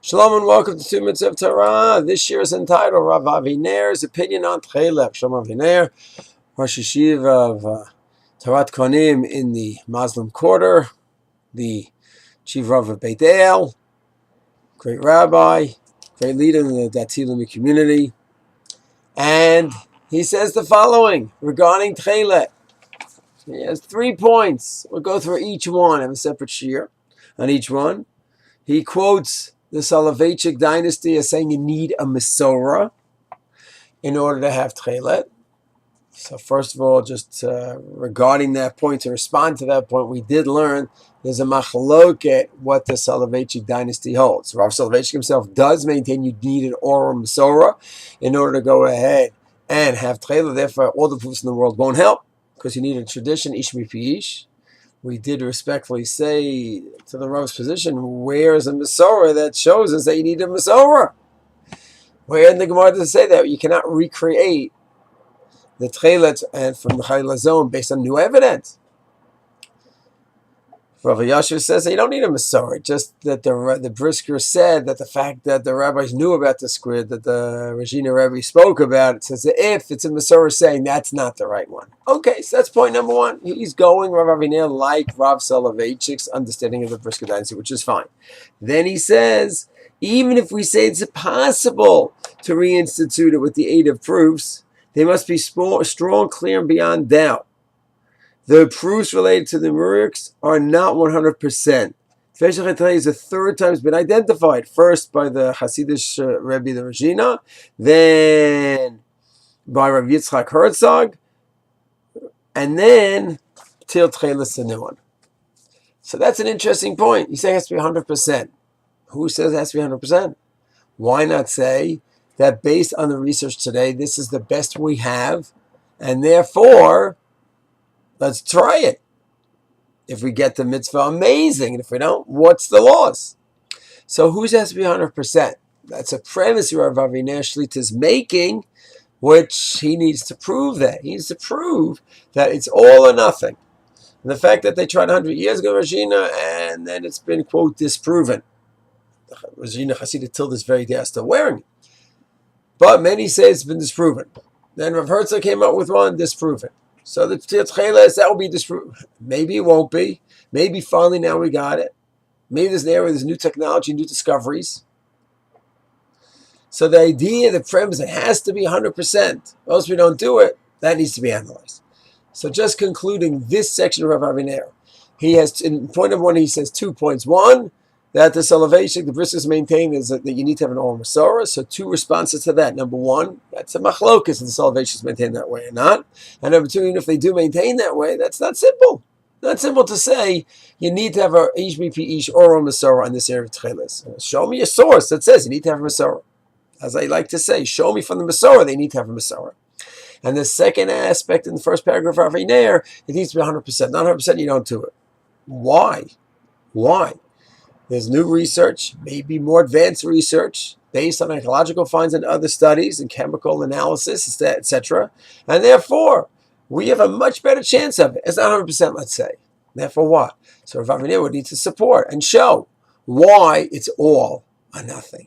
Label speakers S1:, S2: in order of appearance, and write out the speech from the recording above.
S1: Shalom and welcome to 2 Minutes of Torah. This year is entitled Rav Aviner's Opinion on Techelet. Shalom Aviner, Rosh Yeshiva of Torah Kohanim in the Muslim Quarter, the Chief Rav of Beit El, great rabbi, great leader in the Dati community. And he says the following regarding Techelet. He has 3 points. We'll go through each one. I have a separate shir on each one. He quotes the Soloveitchik dynasty as saying you need a Mesorah in order to have Techelet. So first of all, just regarding that point, to respond to that point, we did learn there's a machloket what the Soloveitchik dynasty holds. Rav Soloveitchik himself does maintain you need an Orah Mesorah in order to go ahead and have Techelet. Therefore, all the proofs in the world won't help because you need a tradition, ish mipi ish. We did respectfully say to the Rav's position, where's a Mesorah that shows us that you need a Mesorah? Where in the Gemara does it say that? You cannot recreate the Techelet and from the Chayla zone based on new evidence. Rav Yashu says that you don't need a Mesorah, just that the Brisker said that the fact that the rabbis knew about the squid, that the Regina Rebbe spoke about, it says that if it's a Mesorah saying that's not the right one. Okay, so that's point number one. He's going Rav Aviner like Rav Soloveitchik's understanding of the Brisker dynasty, which is fine. Then he says, even if we say it's impossible to reinstitute it with the aid of proofs, they must be strong, clear, and beyond doubt. The proofs related to the Muriks are not 100%. Techelet is the third time it's been identified. First by the Hasidish Rebbe, the Regina, then by Rav Yitzchak Herzog, and then till Techelet is the new one. So that's an interesting point. You say it has to be 100%. Who says it has to be 100%? Why not say that based on the research today, this is the best we have, and therefore let's try it. If we get the mitzvah, amazing. And if we don't, what's the loss? So who has to be 100%? That's a premise Rav Aviner Shlita is making, which he needs to prove that. He needs to prove that it's all or nothing. And the fact that they tried 100 years ago, Regina, and then it's been, quote, disproven. Regina Hasidah till this very day are still wearing it. But many say it's been disproven. Then Rav Herzog came up with one, disproven. So the Techelet, that will be disproven. Maybe it won't be. Maybe finally now we got it. Maybe there's an area where there's new technology, new discoveries. So the idea, the premise, it has to be 100%. Else we don't do it. That needs to be analyzed. So just concluding this section of Rav Aviner, he has, in point number one, he says 2 points. One, that the Soloveitchik, the Briskers maintain is that you need to have an Orah Mesorah. So 2 responses to that. Number one, that's a machlokas if the Soloveitchiks maintain that way or not. And number 2, even if they do maintain that way, that's not simple. Not simple to say you need to have a ish mipi ish Orah Mesorah on this area of Techelet. Show me a source that says you need to have a Mesorah. As I like to say, show me from the Mesorah they need to have a Mesorah. And the second aspect in the first paragraph of Aviner, it needs to be 100%. Not 100%, you don't do it. Why? Why? There's new research, maybe more advanced research, based on ecological finds and other studies and chemical analysis, etc. And therefore, we have a much better chance of it. It's not 100%, let's say. Therefore, what? So Rav Aviner would need to support and show why it's all or nothing.